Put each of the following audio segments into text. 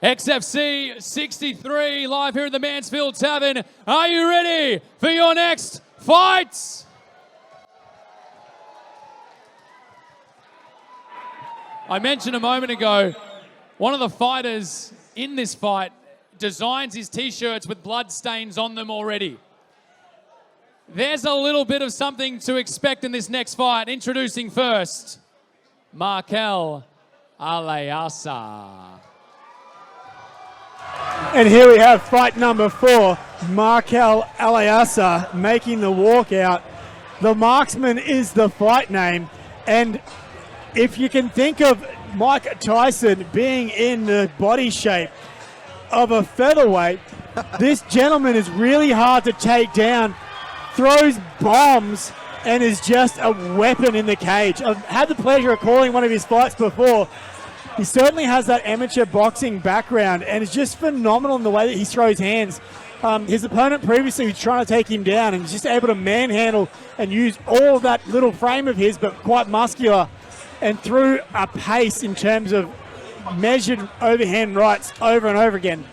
XFC 63, live here at the Mansfield Tavern. Are you ready for your next fight? I mentioned a moment ago, one of the fighters in this fight designs his t-shirts with blood stains on them already. There's a little bit of something to expect in this next fight. Introducing first, Markell, Alaiasa. And here we have fight number 4, Markell Alaiasa making the walkout. The Marksman is the fight name, and if you can think of Mike Tyson being in the body shape of a featherweight, this gentleman is really hard to take down, throws bombs, and is just a weapon in the cage. I've had the pleasure of calling one of his fights before. He certainly has that amateur boxing background and is just phenomenal in the way that he throws hands. His opponent previously was trying to take him down and he's just able to manhandle and use all that little frame of his, but quite muscular, and through a pace in terms of measured overhand rights over and over again.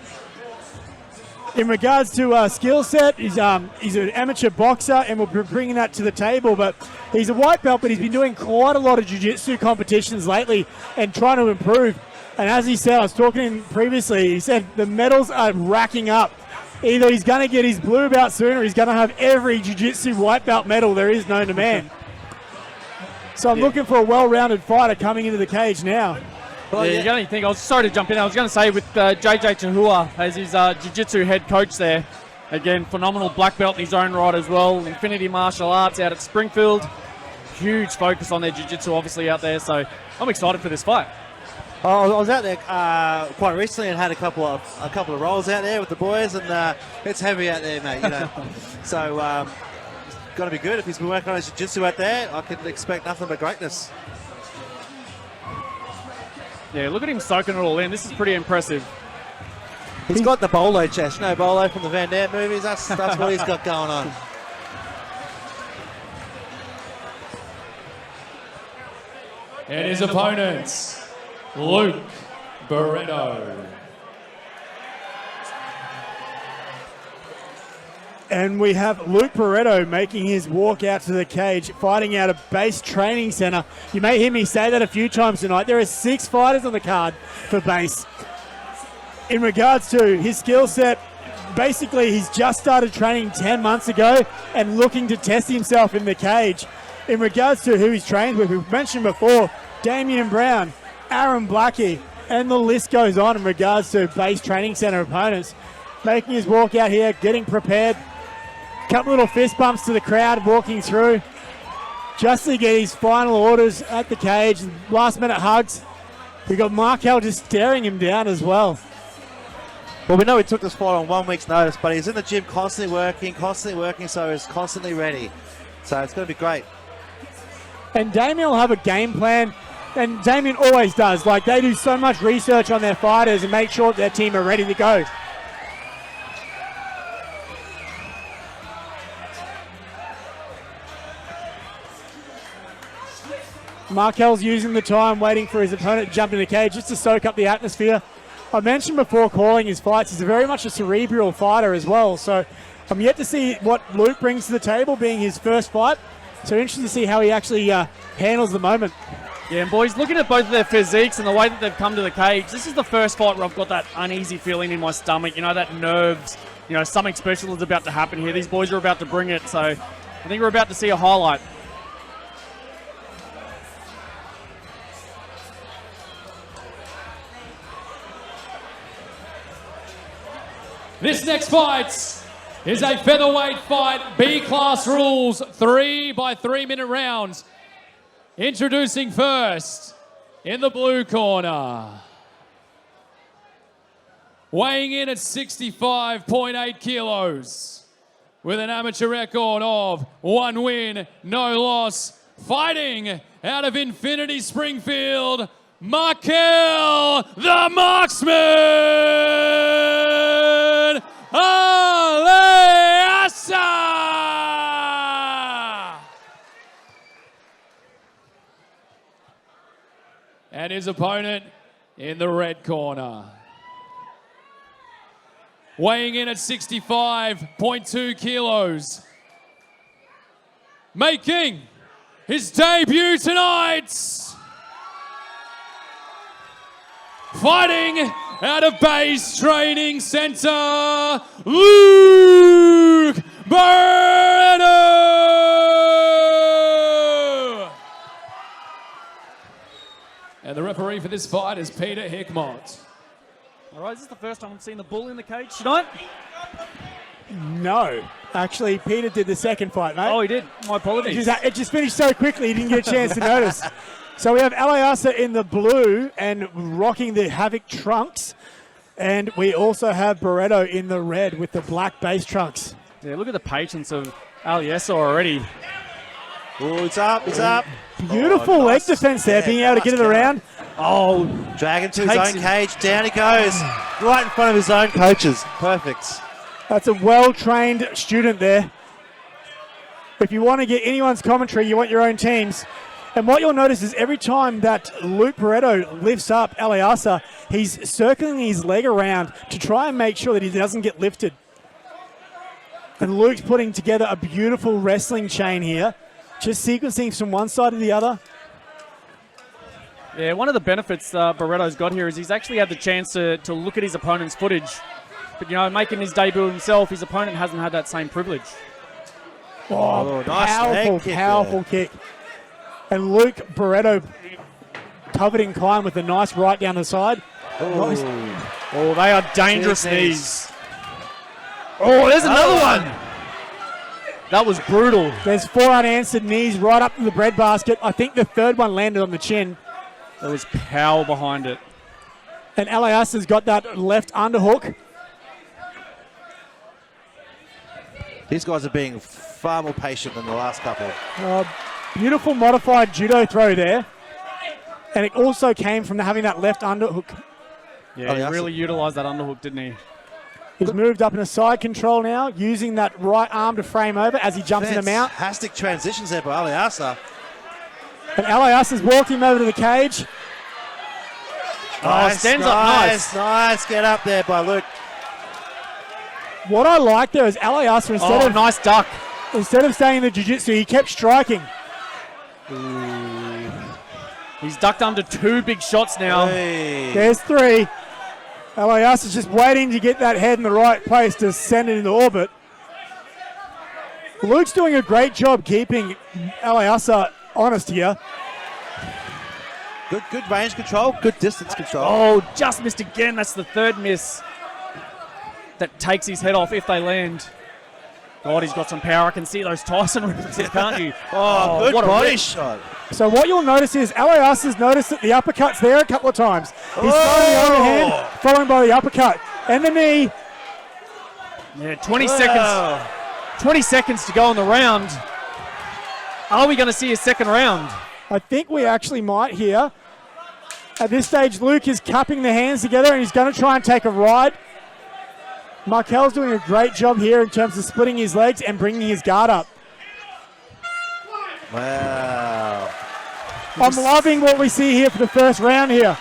In regards to skill set, he's an amateur boxer and we'll be bringing that to the table, but he's a white belt, but he's been doing quite a lot of jiu-jitsu competitions lately and trying to improve. And as he said, I was talking to him previously, he said the medals are racking up. Either he's going to get his blue belt soon or he's going to have every jiu-jitsu white belt medal there is known to man. So I'm looking for a well-rounded fighter coming into the cage now. Well, you got anything? I was sorry to jump in. I was going to say with JJ Chahua as his jiu-jitsu head coach there. Again, phenomenal black belt in his own right as well. Infinity Martial Arts out at Springfield. Huge focus on their jiu-jitsu obviously out there. So I'm excited for this fight. I was out there quite recently and had a couple of rolls out there with the boys, and it's heavy out there, mate. You know, so got to be good. If he's been working on his jiu-jitsu out there, I can expect nothing but greatness. Yeah, look at him soaking it all in. This is pretty impressive. He's got the Bolo chest. You know, Bolo from the Van Damme movies. That's what he's got going on. And his opponents, Luke Barreto. And we have Luke Barreto making his walk out to the cage, fighting out of Base Training Center. You may hear me say that a few times tonight. There are 6 fighters on the card for Base. In regards to his skill set, basically he's just started training 10 months ago and looking to test himself in the cage. In regards to who he's trained with, we've mentioned before, Damian Brown, Aaron Blackie, and the list goes on in regards to Base Training Center opponents. Making his walk out here, getting prepared. Couple little fist bumps to the crowd walking through just to get his final orders at the cage. Last minute hugs. We got Markell just staring him down as well. Well, we know he took this fight on 1 week's notice, but he's in the gym constantly working, so he's constantly ready. So it's going to be great. And Damien will have a game plan, and Damien always does. Like, they do so much research on their fighters and make sure that their team are ready to go. Markell's using the time, waiting for his opponent to jump in the cage just to soak up the atmosphere. I mentioned before calling his fights, he's very much a cerebral fighter as well. So I'm yet to see what Luke brings to the table, being his first fight. So interesting to see how he actually handles the moment. Yeah, and boys, looking at both of their physiques and the way that they've come to the cage, this is the first fight where I've got that uneasy feeling in my stomach, you know, that nerves, you know, something special is about to happen here. These boys are about to bring it, so I think we're about to see a highlight. This next fight is a featherweight fight, B-class rules, 3 by 3 minute rounds. Introducing first, in the blue corner, weighing in at 65.8 kilos, with an amateur record of 1 win, no loss, fighting out of Infinity Springfield, Markell, the Marksman, Alaiasa! And his opponent in the red corner, weighing in at 65.2 kilos, making his debut tonight, fighting out of Base Training Center, Luke Barreto! And the referee for this fight is Peter Hickmott. All right, is this the first time I'm seeing the bull in the cage tonight? No. Actually, Peter did the second fight, mate. Oh, he did. My apologies. It just finished so quickly, he didn't get a chance to notice. So we have Alaiasa in the blue and rocking the Havoc trunks. And we also have Barreto in the red with the black base trunks. Yeah, look at the patience of Alaiasa already. Oh, it's up, it's up. Beautiful leg defense there, being able to get it around. Oh, Dragon to his own cage, down he goes. Right in front of his own coaches. Perfect. That's a well-trained student there. If you want to get anyone's commentary, you want your own teams. And what you'll notice is every time that Luke Barreto lifts up Alaiasa, he's circling his leg around to try and make sure that he doesn't get lifted. And Luke's putting together a beautiful wrestling chain here, just sequencing from one side to the other. yeah, one of the benefits Barreto's got here is he's actually had the chance to look at his opponent's footage. But, you know, making his debut himself, his opponent hasn't had that same privilege. Oh, nice powerful, leg kick powerful kick. And Luke Barreto covered in kind with a nice right down the side. Nice. Oh, they are dangerous Huge knees. Oh, there's another one. That was brutal. There's 4 unanswered knees right up to the breadbasket. I think the third one landed on the chin. There was power behind it. And Alaiasa's got that left underhook. These guys are being far more patient than the last couple. Beautiful modified judo throw there. And it also came from having that left underhook. Yeah, he really utilised that underhook, didn't he? He's moved up in a side control now, using that right arm to frame over as he jumps in the mount. Fantastic transitions there by Alaiasa. And Alaiasa's walked him over to the cage. Stands up nice. Nice get up there by Luke. What I like there is Alaiasa, Nice duck. instead of staying in the jiu-jitsu, he kept striking. He's ducked under 2 big shots now. Hey. There's 3. Alaiasa's just waiting to get that head in the right place to send it into orbit. Luke's doing a great job keeping Alaiasa honest here. Good range control, good distance control. Oh, just missed again. That's the 3rd miss. That takes his head off if they land. God, he's got some power. I can see those Tyson references, can't you? Good what a body rip. shot. So what you'll notice is Alaiasa's noticed that the uppercut's there a couple of times. He's throwing the overhand, followed by the uppercut. And the knee. Yeah, 20 seconds. 20 seconds to go in the round. Are we going to see a second round? I think we actually might here. At this stage, Luke is cupping the hands together and he's going to try and take a ride. Markell's doing a great job here in terms of splitting his legs and bringing his guard up. Wow. I'm loving what we see here for the first round here.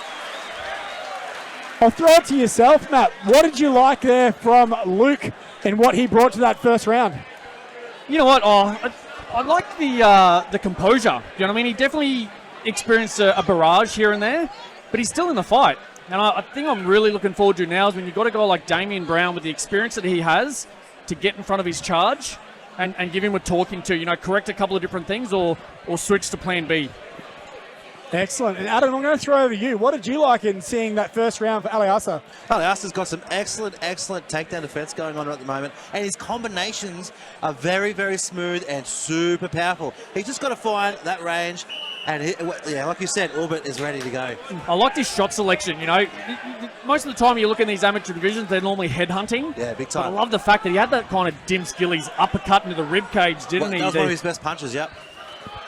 I'll throw it to yourself, Matt. What did you like there from Luke and what he brought to that first round? You know what? I like the composure. You know what I mean? He definitely experienced a barrage here and there, but he's still in the fight. And I think I'm really looking forward to now is when you've got a guy like Damian Brown with the experience that he has to get in front of his charge and give him a talking to, you know, correct a couple of different things or switch to plan B. Excellent. And Adam, I'm going to throw over you. What did you like in seeing that first round for Alaiasa? Alaiasa's got some excellent takedown defense going on at the moment, and his combinations are very, very smooth and super powerful. He's just got to find that range, and like you said, Orbit is ready to go. I liked his shot selection. You know, most of the time you look in these amateur divisions, they're normally headhunting. Yeah, big But time. I love the fact that he had that kind of dim skillies uppercut into the rib cage, didn't he? That was one of his best punches, yep.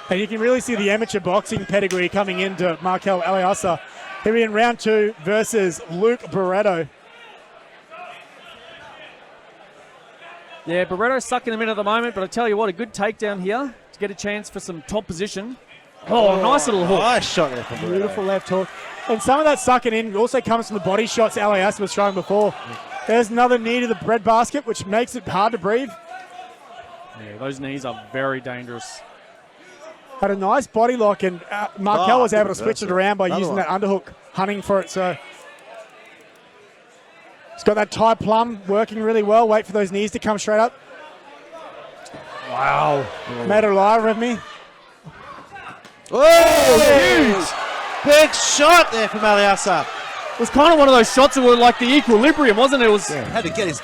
And you can really see the amateur boxing pedigree coming into Markell Alaiasa. Here in round 2 versus Luke Barreto. Yeah, Barreto's sucking him in at the moment, but I tell you what, a good takedown here to get a chance for some top position. Oh, nice little hook. Nice shot there from Barreto. Beautiful left hook. And some of that sucking in also comes from the body shots Alaiasa was throwing before. There's another knee to the breadbasket, which makes it hard to breathe. Yeah, those knees are very dangerous. Had a nice body lock, and Markell was able to switch it around by Another using one. that underhook, hunting for it. So he's got that tie plum working really well. Wait for those knees to come straight up. Wow. Made a liar of me. Oh, huge! Big shot there from Alaiasa. It was kind of one of those shots that were like the equilibrium, wasn't it? It was. Yeah, had to get his.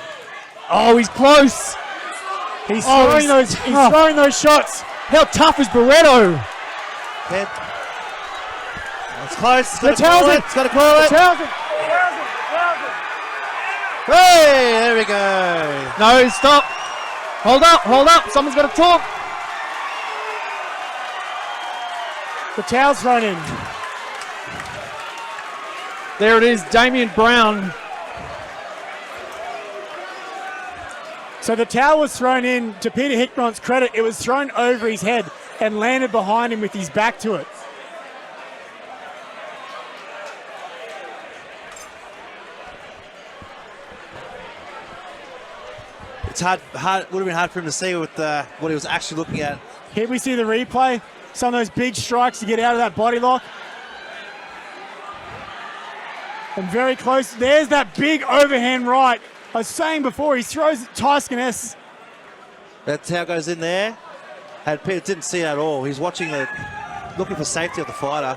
Oh, he's close. He's Oh, throwing he's those. He's throwing those shots. How tough is Barreto? Head. It's close. It's The got to call towels it. it. It's got to call it. Townsend. Hey, there we go. No, stop. Hold up. Someone's got to talk. The towel's thrown in. There it is, Damian Brown. So the towel was thrown in. To Peter Hickmont's credit, it was thrown over his head and landed behind him with his back to it. It's hard. Would have been hard for him to see with what he was actually looking at. Here we see the replay. Some of those big strikes to get out of that body lock. And very close. There's that big overhand right. I was saying before, he throws Tyson S. That's how it goes in there. And Peter didn't see it at all. He's watching looking for safety of the fighter.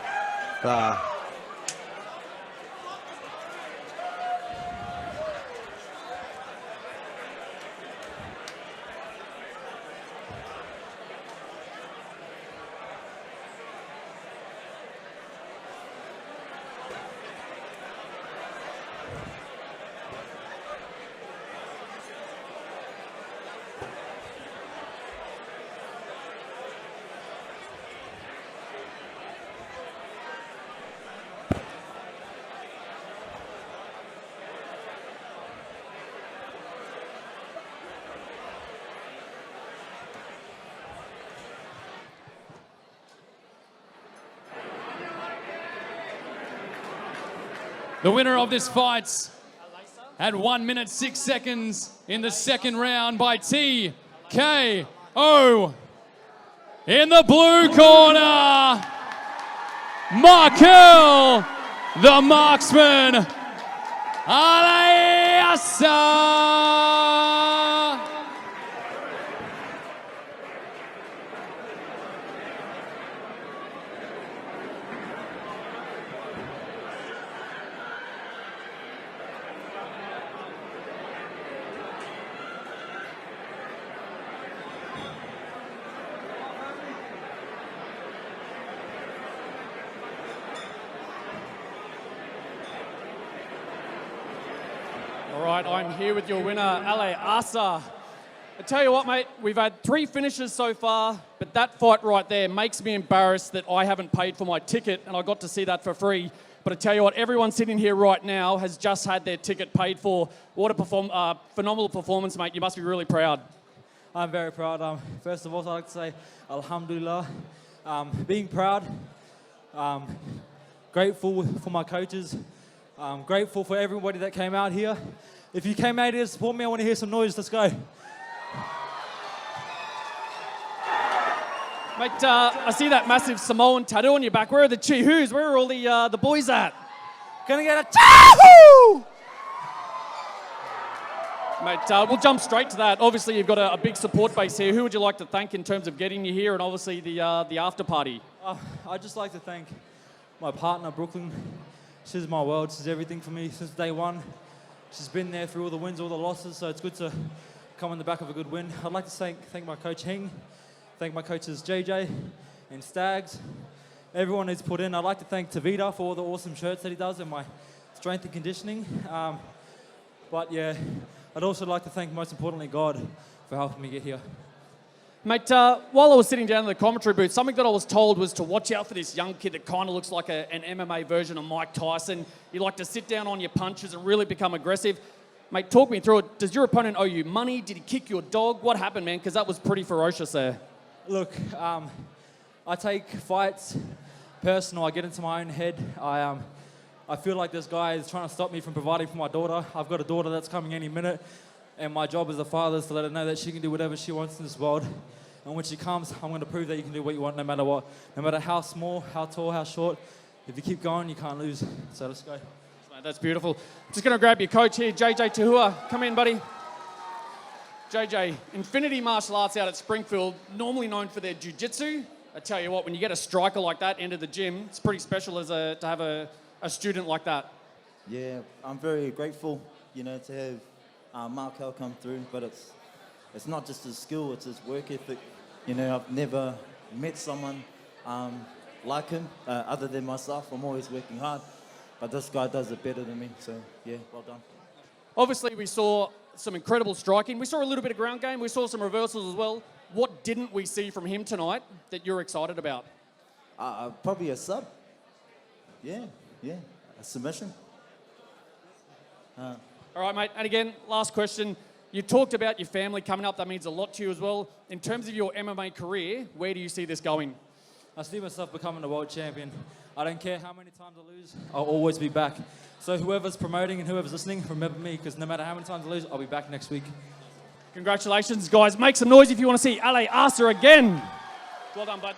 The winner of this fight had 1 minute 6 seconds in the second round by TKO. In the blue corner, Markell, the Marksman, Alaiasa. All right, I'm here with your winner, Alaiasa. I tell you what, mate, we've had 3 finishes so far, but that fight right there makes me embarrassed that I haven't paid for my ticket and I got to see that for free. But I tell you what, everyone sitting here right now has just had their ticket paid for. What a phenomenal performance, mate. You must be really proud. I'm very proud. First of all, I'd like to say Alhamdulillah. Being proud, grateful for my coaches, grateful for everybody that came out here. If you came out here to support me, I want to hear some noise. Let's go. Mate, I see that massive Samoan tattoo on your back. Where are the Chihus? Where are all the boys at? Gonna get a Chahoo! Mate, we'll jump straight to that. Obviously, you've got a big support base here. Who would you like to thank in terms of getting you here and obviously the after party? I'd just like to thank my partner, Brooklyn. She's my world. She's everything for me since day one. She's been there through all the wins, all the losses, so it's good to come on the back of a good win. I'd like to thank my coach, Hing. Thank my coaches, JJ and Stags. Everyone who's put in. I'd like to thank Tavita for all the awesome shirts that he does and my strength and conditioning. But yeah, I'd also like to thank, most importantly, God for helping me get here. Mate, while I was sitting down in the commentary booth, something that I was told was to watch out for this young kid that kind of looks like an MMA version of Mike Tyson. You like to sit down on your punches and really become aggressive. Mate, talk me through it. Does your opponent owe you money? Did he kick your dog? What happened, man? Because that was pretty ferocious there. Look, I take fights personal. I get into my own head. I I feel like this guy is trying to stop me from providing for my daughter. I've got a daughter that's coming any minute, and my job as a father is to let her know that she can do whatever she wants in this world. And when she comes, I'm going to prove that you can do what you want no matter what. No matter how small, how tall, how short. If you keep going, you can't lose. So let's go. That's beautiful. Just going to grab your coach here, JJ Tahua. Come in, buddy. JJ, Infinity Martial Arts out at Springfield, normally known for their jiu-jitsu. I tell you what, when you get a striker like that into the gym, it's pretty special to have a student like that. Yeah, I'm very grateful, to have Markell come through, but it's not just his skill, it's his work ethic. I've never met someone like him, other than myself. I'm always working hard, but this guy does it better than me, so yeah, well done. Obviously, we saw some incredible striking. We saw a little bit of ground game. We saw some reversals as well. What didn't we see from him tonight that you're excited about? Probably a sub. Yeah, a submission. All right, mate. And again, last question. You talked about your family coming up. That means a lot to you as well. In terms of your MMA career, where do you see this going? I see myself becoming a world champion. I don't care how many times I lose, I'll always be back. So whoever's promoting and whoever's listening, remember me, because no matter how many times I lose, I'll be back next week. Congratulations, guys. Make some noise if you want to see Alaiasa again. Well done, bud.